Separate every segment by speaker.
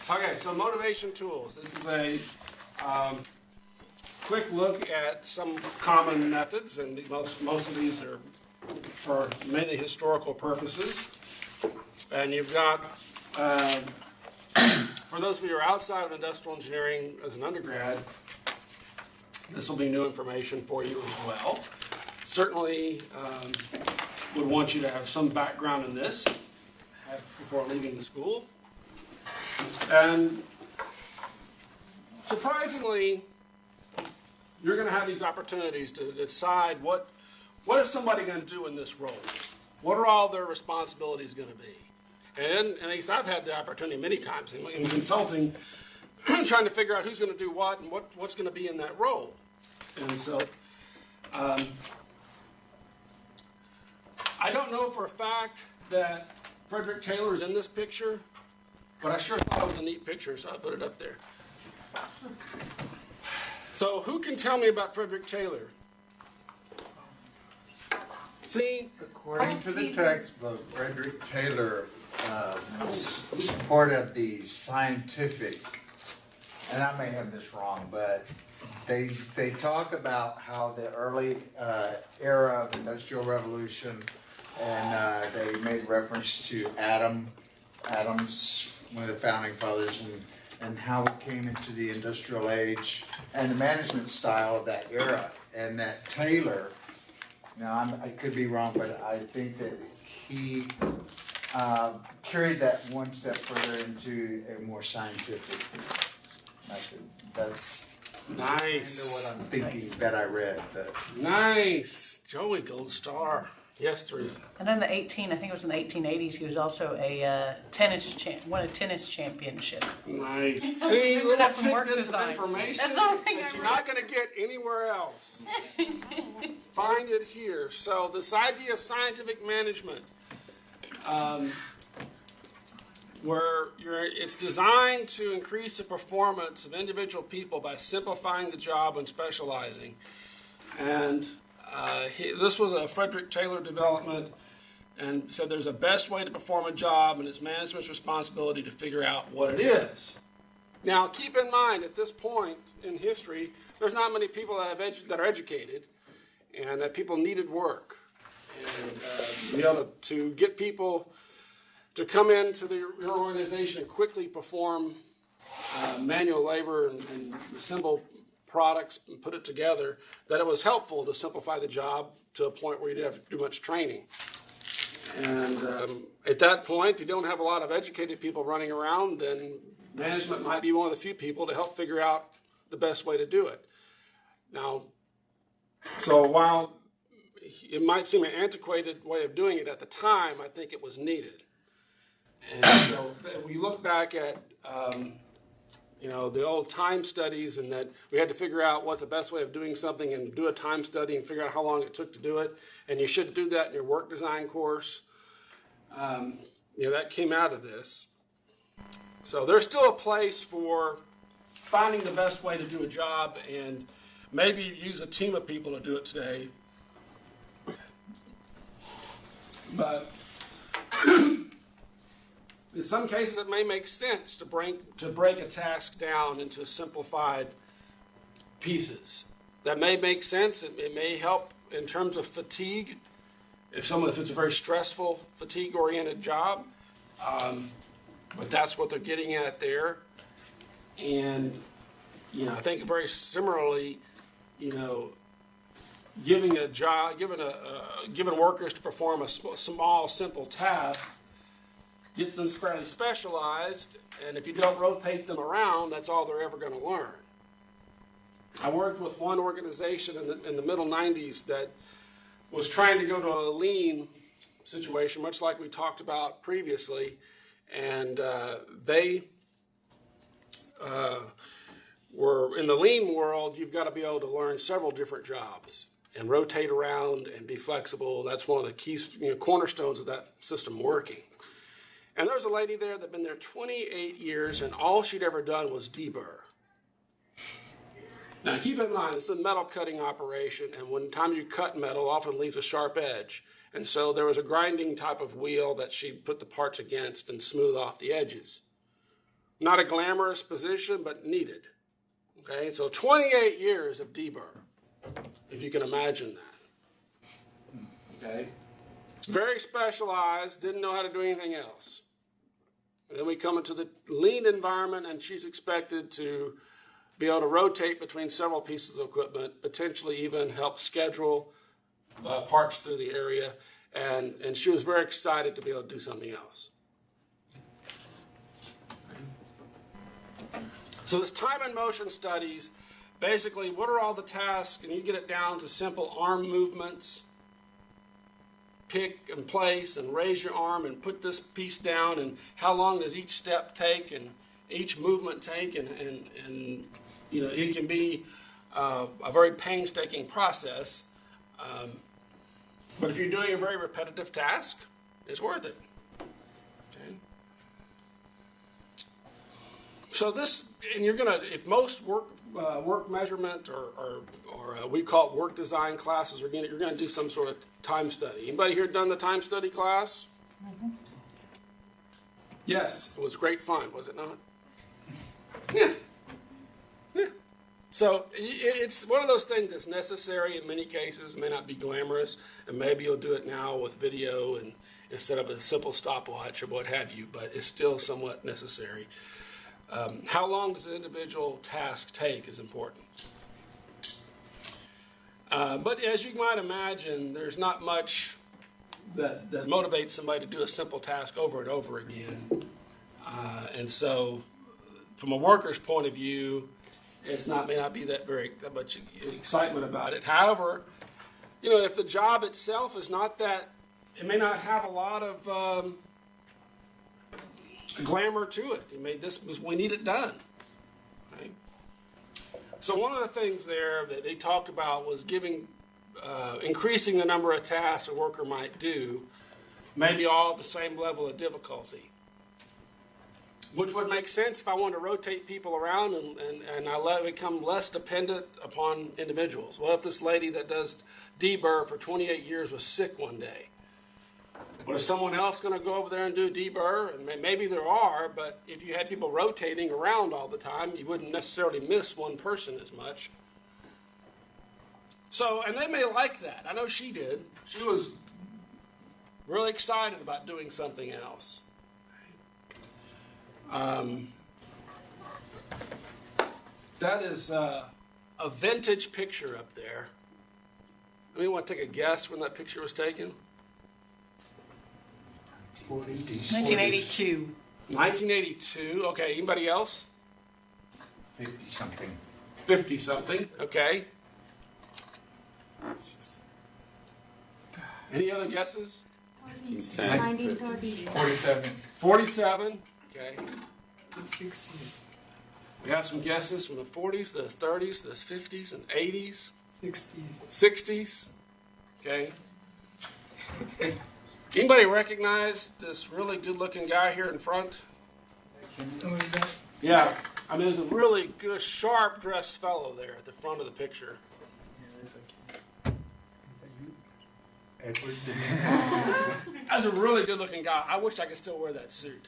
Speaker 1: Okay, so motivation tools. This is a quick look at some common methods, and most of these are for mainly historical purposes. And you've got, for those of you who are outside of industrial engineering as an undergrad, this will be new information for you as well. Certainly would want you to have some background in this before leaving the school. And surprisingly, you're going to have these opportunities to decide what is somebody going to do in this role? What are all their responsibilities going to be? And at least I've had the opportunity many times in consulting, trying to figure out who's going to do what and what's going to be in that role. And so I don't know for a fact that Frederick Taylor is in this picture, but I sure thought it was a neat picture, so I put it up there. So who can tell me about Frederick Taylor? See?
Speaker 2: According to the textbook, Frederick Taylor supported the scientific, and I may have this wrong, but they talk about how the early era of Industrial Revolution, and they made reference to Adams, one of the founding fathers, and how we came into the industrial age and the management style of that era, and that Taylor, now I could be wrong, but I think that he carried that one step further into a more scientific method. That's
Speaker 1: nice.
Speaker 2: Kind of what I'm thinking that I read. But.
Speaker 1: Nice. Joey, gold star. Yes, Teresa.
Speaker 3: And then I think it was in the 1880s, he was also a won a tennis championship.
Speaker 1: Nice. See, little tidbits of
Speaker 3: design.
Speaker 1: information
Speaker 3: That's the only thing
Speaker 1: that
Speaker 3: I
Speaker 1: you're
Speaker 3: read.
Speaker 1: not going to get anywhere else. Find it here. So this idea of scientific management, where it's designed to increase the performance of individual people by simplifying the job and specializing. And this was a Frederick Taylor development, and said there's a best way to perform a job, and it's management's responsibility to figure out what it is. Now, keep in mind, at this point in history, there's not many people that are educated, and that people needed work. And be able to get people to come into your organization and quickly perform manual labor and assemble products and put it together, that it was helpful to simplify the job to a point where you didn't have to do much training. And at that point, if you don't have a lot of educated people running around, then management might be one of the few people to help figure out the best way to do it. Now, so while it might seem an antiquated way of doing it at the time, I think it was needed. And so we look back at the old time studies, and that we had to figure out what the best way of doing something and do a time study and figure out how long it took to do it. And you should do that in your work design course. That came out of this. So there's still a place for finding the best way to do a job, and maybe use a team of people to do it today. But in some cases, it may make sense to break a task down into simplified pieces. That may make sense. It may help in terms of fatigue, if it's a very stressful, fatigue-oriented job. But that's what they're getting at there. And I think very similarly, giving workers to perform a small, simple task gets them fairly specialized, and if you don't rotate them around, that's all they're ever going to learn. I worked with one organization in the middle 90s that was trying to go to a lean situation, much like we talked about previously, and they were in the lean world. You've got to be able to learn several different jobs and rotate around and be flexible. That's one of the keys, cornerstones of that system working. And there was a lady there that had been there 28 years, and all she'd ever done was deburr. Now, keep in mind, it's a metal cutting operation, and when time you cut metal, often leaves a sharp edge. And so there was a grinding type of wheel that she put the parts against and smooth off the edges. Not a glamorous position, but needed. Okay, so 28 years of deburr, if you can imagine that. Okay, very specialized, didn't know how to do anything else. And then we come into the lean environment, and she's expected to be able to rotate between several pieces of equipment, potentially even help schedule parts through the area, and she was very excited to be able to do something else. So this time and motion studies, basically, what are all the tasks? And you get it down to simple arm movements. Pick and place and raise your arm and put this piece down, and how long does each step take and each movement take, and you know, it can be a very painstaking process. But if you're doing a very repetitive task, it's worth it. Okay. So this, and you're gonna, if most work measurement or we call it work design classes, you're gonna do some sort of time study. Anybody here done the time study class? Mm-hmm. Yes, it was great fun, was it not? Yeah. Yeah. So it's one of those things that's necessary in many cases. It may not be glamorous, and maybe you'll do it now with video and instead of a simple stopwatch or what have you, but it's still somewhat necessary. How long does an individual task take is important. But as you might imagine, there's not much that motivates somebody to do a simple task over and over again. And so from a worker's point of view, may not be that much excitement about it. However, you know, if the job itself is not that, it may not have a lot of glamour to it. We need it done. Right? So one of the things there that they talked about was increasing the number of tasks a worker might do, maybe all at the same level of difficulty. Which would make sense if I wanted to rotate people around and I let it become less dependent upon individuals. Well, if this lady that does deburr for 28 years was sick one day, well, is someone else going to go over there and do deburr? And maybe there are, but if you had people rotating around all the time, you wouldn't necessarily miss one person as much. So, and they may like that. I know she did. She was really excited about doing something else. That is a vintage picture up there. Anyone want to take a guess when that picture was taken?
Speaker 3: 1982.
Speaker 1: 1982. Okay. Anybody else?
Speaker 2: 50-something.
Speaker 1: 50-something. Okay. Any other guesses?
Speaker 4: 1930s.
Speaker 2: 47.
Speaker 1: 47. Okay.
Speaker 5: The 60s.
Speaker 1: We have some guesses from the 40s, the 30s, the 50s, and 80s.
Speaker 5: 60s.
Speaker 1: 60s. Okay. Anybody recognize this really good-looking guy here in front?
Speaker 5: Oh, is that?
Speaker 1: Yeah. I mean, there's a really good, sharp-dressed fellow there at the front of the picture.
Speaker 2: Edward.
Speaker 1: That's a really good-looking guy. I wish I could still wear that suit.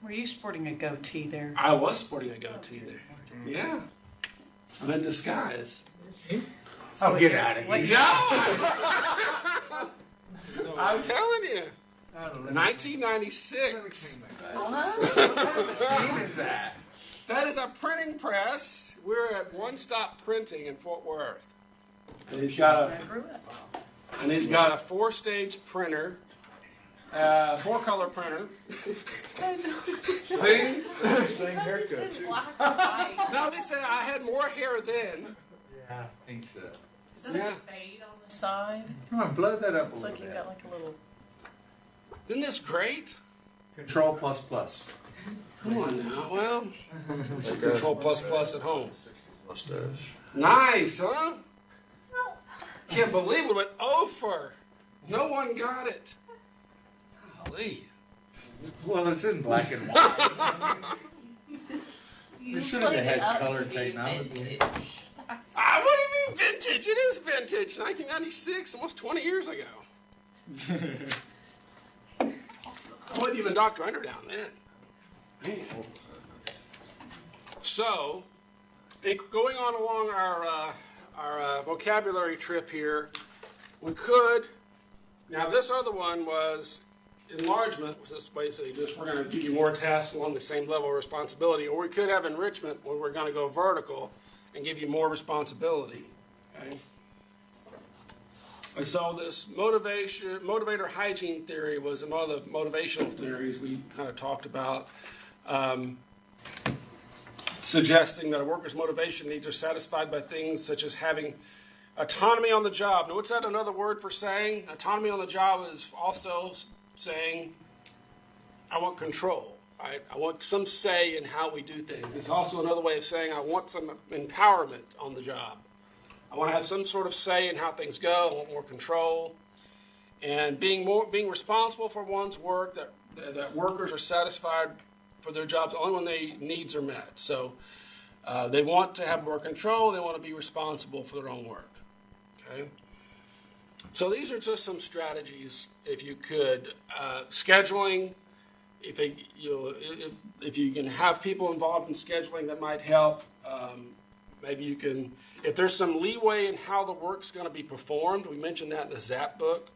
Speaker 3: Were you sporting a goatee there?
Speaker 1: I was sporting a goatee there. Yeah. I'm in disguise.
Speaker 2: Oh, get out of here.
Speaker 1: No! I'm telling you. 1996.
Speaker 2: What machine is that?
Speaker 1: That is a printing press. We're at One Stop Printing in Fort Worth. And he's got a 4-stage printer, 4-color printer. See?
Speaker 2: Same haircut, too.
Speaker 1: Now, let me say, I had more hair then.
Speaker 2: Yeah, I think so.
Speaker 3: Is that a fade on the side?
Speaker 2: Come on, blow that up a
Speaker 3: It's
Speaker 2: little
Speaker 3: like you
Speaker 2: bit.
Speaker 3: got like a little.
Speaker 1: Isn't this great?
Speaker 2: Control plus plus.
Speaker 1: Come on now. Well, Control plus at home.
Speaker 4: Mustache.
Speaker 1: Nice, huh? Can't believe it went over. No one got it. Golly.
Speaker 2: Well, it's in black and white. You should have had color technology.
Speaker 1: What do you mean vintage? It is vintage. 1996, almost 20 years ago. I wasn't even Dr. Underdown then. So, going on along our vocabulary trip here, we could, now this other one was enlargement, which is basically just we're going to give you more tasks along the same level of responsibility, or we could have enrichment where we're going to go vertical and give you more responsibility. Okay? And so this motivator hygiene theory was another motivational theories we kind of talked about, suggesting that a worker's motivation needs are satisfied by things such as having autonomy on the job. Now, what's that another word for saying? Autonomy on the job is also saying, I want control. Right? I want some say in how we do things. It's also another way of saying I want some empowerment on the job. I want to have some sort of say in how things go. I want more control. And being responsible for one's work, that workers are satisfied for their jobs only when their needs are met. So they want to have more control. They want to be responsible for their own work. Okay. So these are just some strategies, if you could. Scheduling, if you can have people involved in scheduling, that might help. Maybe you can, if there's some leeway in how the work's going to be performed, we mentioned that in the ZAP book.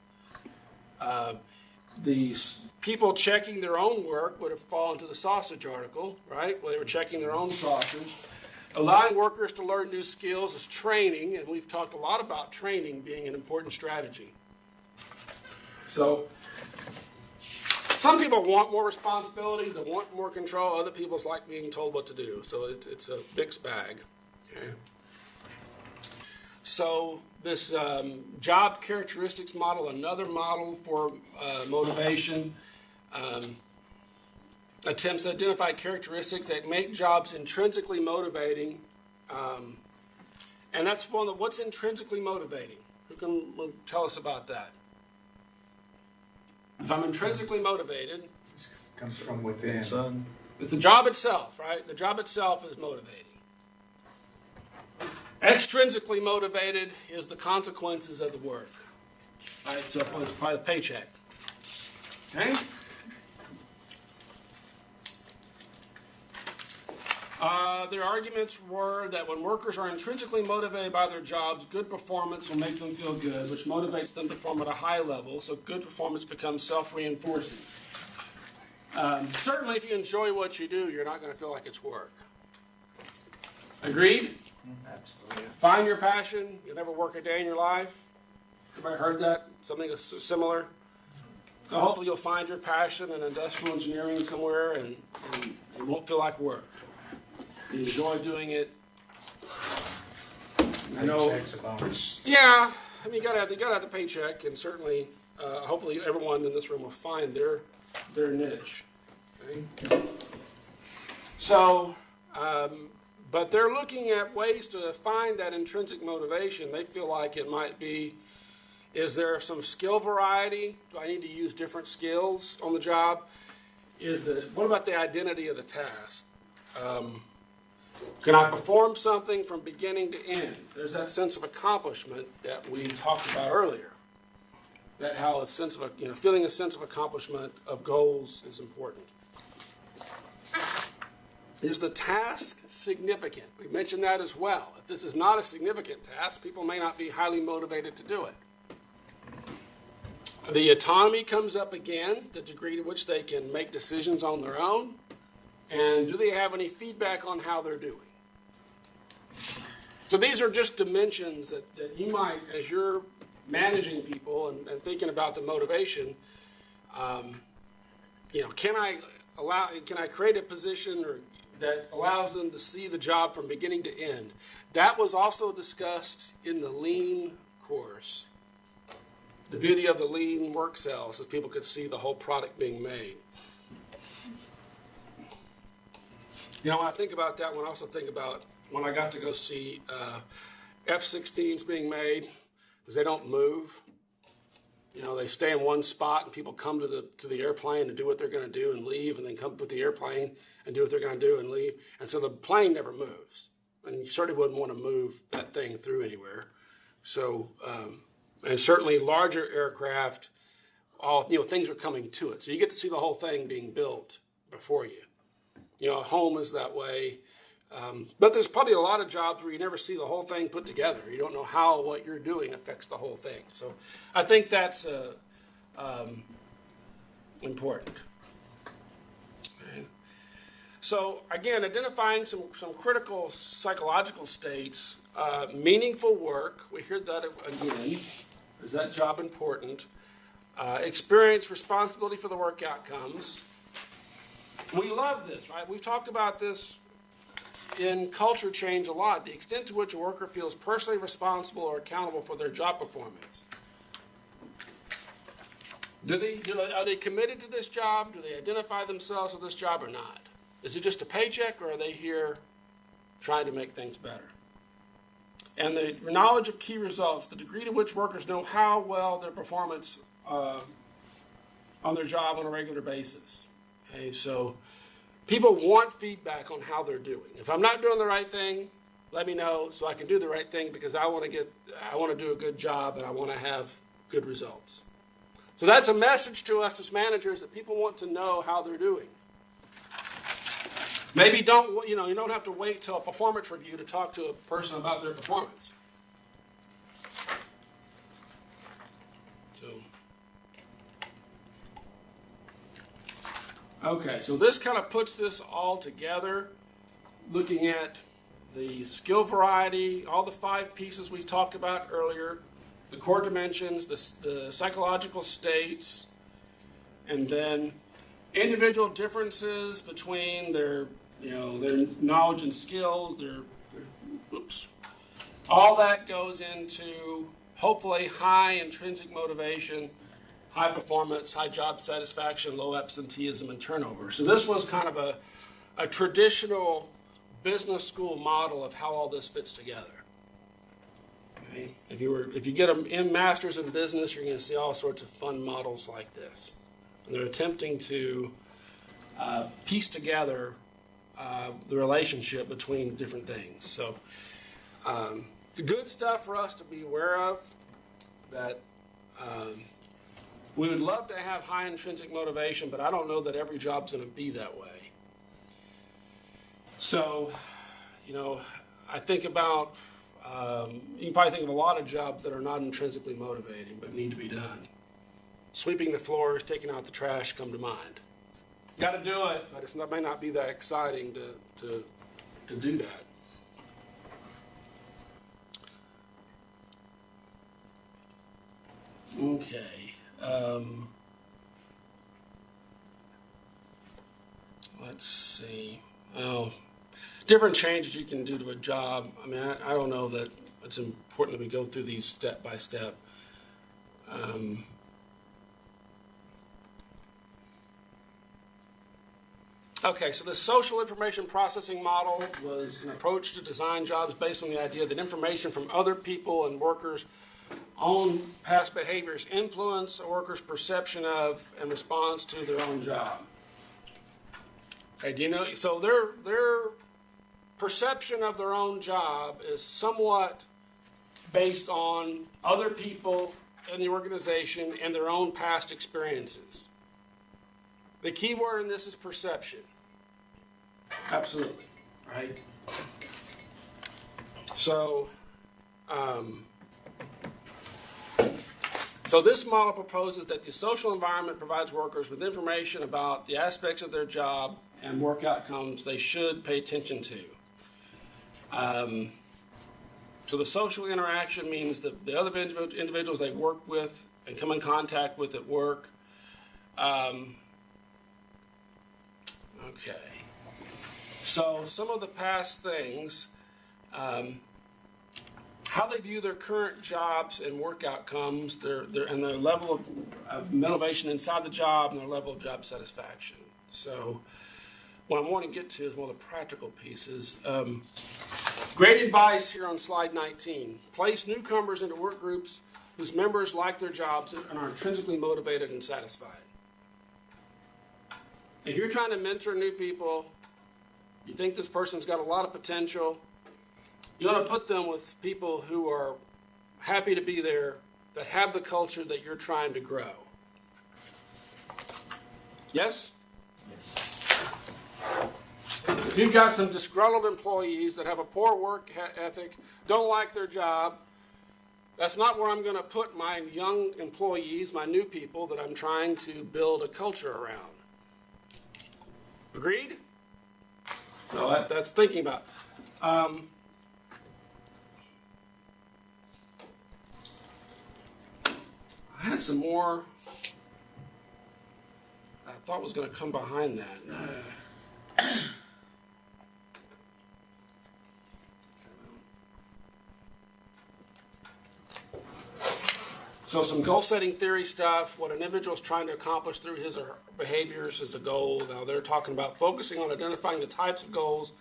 Speaker 1: These people checking their own work would have fallen into the sausage article, right? Where they were checking their own sausage. Allowing workers to learn new skills is training, and we've talked a lot about training being an important strategy. So some people want more responsibility, they want more control. Other people like being told what to do. So it's a mixed bag. Okay. So this job characteristics model, another model for motivation, attempts to identify characteristics that make jobs intrinsically motivating. And that's one of what's intrinsically motivating. Who can tell us about that? If I'm intrinsically motivated,
Speaker 2: This comes from within.
Speaker 1: it's the job itself, right? The job itself is motivating. Extrinsically motivated is the consequences of the work. Right? So it's probably the paycheck. Okay? Their arguments were that when workers are intrinsically motivated by their jobs, good performance will make them feel good, which motivates them to perform at a high level, so good performance becomes self-reinforcing. Certainly, if you enjoy what you do, you're not going to feel like it's work. Agreed?
Speaker 2: Absolutely.
Speaker 1: Find your passion. You'll never work a day in your life. Everybody heard that? Something similar? So hopefully you'll find your passion in industrial engineering somewhere and it won't feel like work. You enjoy doing it. I know.
Speaker 2: Paycheck's a bonus.
Speaker 1: Yeah, I mean, you gotta have the paycheck, and certainly, hopefully, everyone in this room will find their niche. Okay? So, but they're looking at ways to find that intrinsic motivation. They feel like it might be: is there some skill variety? Do I need to use different skills on the job? What about the identity of the task? Can I perform something from beginning to end? There's that sense of accomplishment that we talked about earlier. That how a sense of feeling a sense of accomplishment of goals is important. Is the task significant? We mentioned that as well. If this is not a significant task, people may not be highly motivated to do it. The autonomy comes up again, the degree to which they can make decisions on their own. And do they have any feedback on how they're doing? So these are just dimensions that you might, as you're managing people and thinking about the motivation, can I create a position that allows them to see the job from beginning to end? That was also discussed in the Lean course. The beauty of the Lean work cells is people could see the whole product being made. When I think about that, I also think about when I got to go see F-16s being made, because they don't move. They stay in one spot, and people come to the airplane and do what they're going to do and leave, and then come with the airplane and do what they're going to do and leave. And so the plane never moves. And you certainly wouldn't want to move that thing through anywhere. So, and certainly larger aircraft, things are coming to it. So you get to see the whole thing being built before you. home is that way. But there's probably a lot of jobs where you never see the whole thing put together. You don't know how what you're doing affects the whole thing. So I think that's important. Okay. So again, identifying some critical psychological states, meaningful work. We heard that again. Is that job important? Experience responsibility for the work outcomes. We love this, right? We've talked about this in culture change a lot, the extent to which a worker feels personally responsible or accountable for their job performance. Are they committed to this job? Do they identify themselves with this job or not? Is it just a paycheck, or are they here trying to make things better? And the knowledge of key results, the degree to which workers know how well their performance on their job on a regular basis. Okay, so people want feedback on how they're doing. If I'm not doing the right thing, let me know so I can do the right thing, because I want to do a good job and I want to have good results. So that's a message to us as managers, that people want to know how they're doing. Maybe you don't have to wait till a performance review to talk to a person about their performance. Okay, so this kind of puts this all together, looking at the skill variety, all the 5 pieces we talked about earlier, the core dimensions, the psychological states, and then individual differences between their knowledge and skills, all that goes into hopefully high intrinsic motivation, high performance, high job satisfaction, low absenteeism, and turnover. So this was kind of a traditional business school model of how all this fits together. Okay? If you get a master's in business, you're going to see all sorts of fun models like this. And they're attempting to piece together the relationship between different things. So the good stuff for us to be aware of, that we would love to have high intrinsic motivation, but I don't know that every job's going to be that way. So, I think about, you can probably think of a lot of jobs that are not intrinsically motivating, but need to be done. Sweeping the floors, taking out the trash come to mind. Got to do it, but it may not be that exciting to do that. Okay. Let's see. Different changes you can do to a job. I mean, I don't know that it's important that we go through these step by step. Okay, so the social information processing model was an approach to design jobs based on the idea that information from other people and workers' own past behaviors influence a worker's perception of and response to their own job. Okay, so their perception of their own job is somewhat based on other people in the organization and their own past experiences. The key word in this is perception. Absolutely, right? So, so this model proposes that the social environment provides workers with information about the aspects of their job and work outcomes they should pay attention to. So the social interaction means that the other individuals they work with and come in contact with at work. Okay. So some of the past things, how they view their current jobs and work outcomes, and their level of motivation inside the job and their level of job satisfaction. So what I want to get to is one of the practical pieces. Great advice here on slide 19. Place newcomers into work groups whose members like their jobs and are intrinsically motivated and satisfied. If you're trying to mentor new people, you think this person's got a lot of potential, you want to put them with people who are happy to be there, that have the culture that you're trying to grow. Yes?
Speaker 2: Yes.
Speaker 1: If you've got some disgruntled employees that have a poor work ethic, don't like their job, that's not where I'm going to put my young employees, my new people that I'm trying to build a culture around. Agreed? So that's thinking about. I had some more I thought was going to come behind that. So some goal-setting theory stuff, what an individual is trying to accomplish through his or her behaviors is a goal. Now they're talking about focusing on identifying the types of goals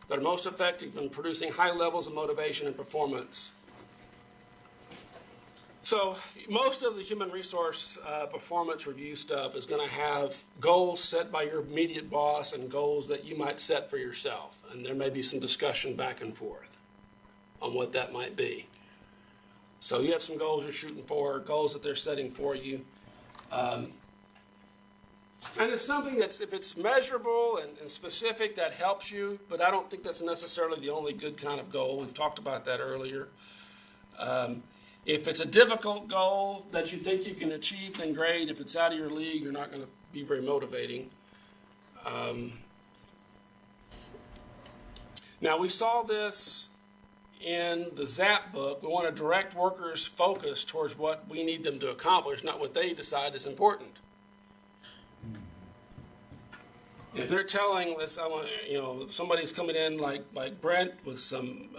Speaker 1: that are most effective in producing high levels of motivation and performance. So most of the human resource performance review stuff is going to have goals set by your immediate boss and goals that you might set for yourself. And there may be some discussion back and forth on what that might be. So you have some goals you're shooting for, goals that they're setting for you. And it's something that's, if it's measurable and specific, that helps you, but I don't think that's necessarily the only good kind of goal. We've talked about that earlier. If it's a difficult goal that you think you can achieve, then great. If it's out of your league, you're not going to be very motivating. Now, we saw this in the ZAP book. We want to direct workers' focus towards what we need them to accomplish, not what they decide is important. If they're telling us, somebody's coming in like Brent with some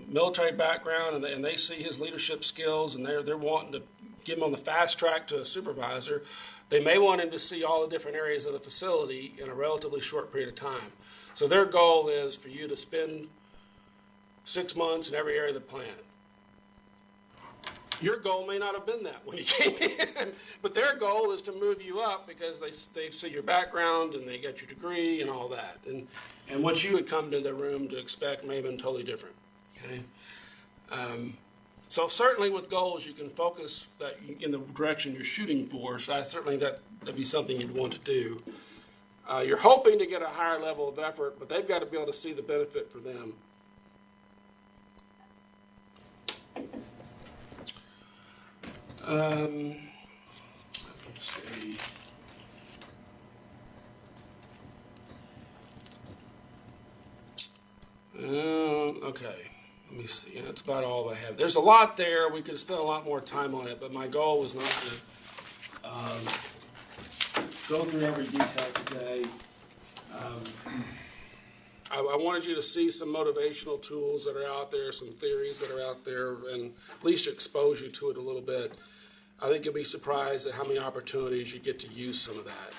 Speaker 1: military background, and they see his leadership skills, and they're wanting to give him on the fast track to a supervisor, they may want him to see all the different areas of the facility in a relatively short period of time. So their goal is for you to spend 6 months in every area of the plant. Your goal may not have been that when you came in, but their goal is to move you up because they see your background and they get your degree and all that. And what you had come to the room to expect may have been totally different. Okay? So certainly with goals, you can focus that in the direction you're shooting for. So certainly that'd be something you'd want to do. You're hoping to get a higher level of effort, but they've got to be able to see the benefit for them. Let's see. Okay, let me see. That's about all I have. There's a lot there. We could spend a lot more time on it, but my goal was not to go through every detail today. I wanted you to see some motivational tools that are out there, some theories that are out there, and at least expose you to it a little bit. I think you'll be surprised at how many opportunities you get to use some of that.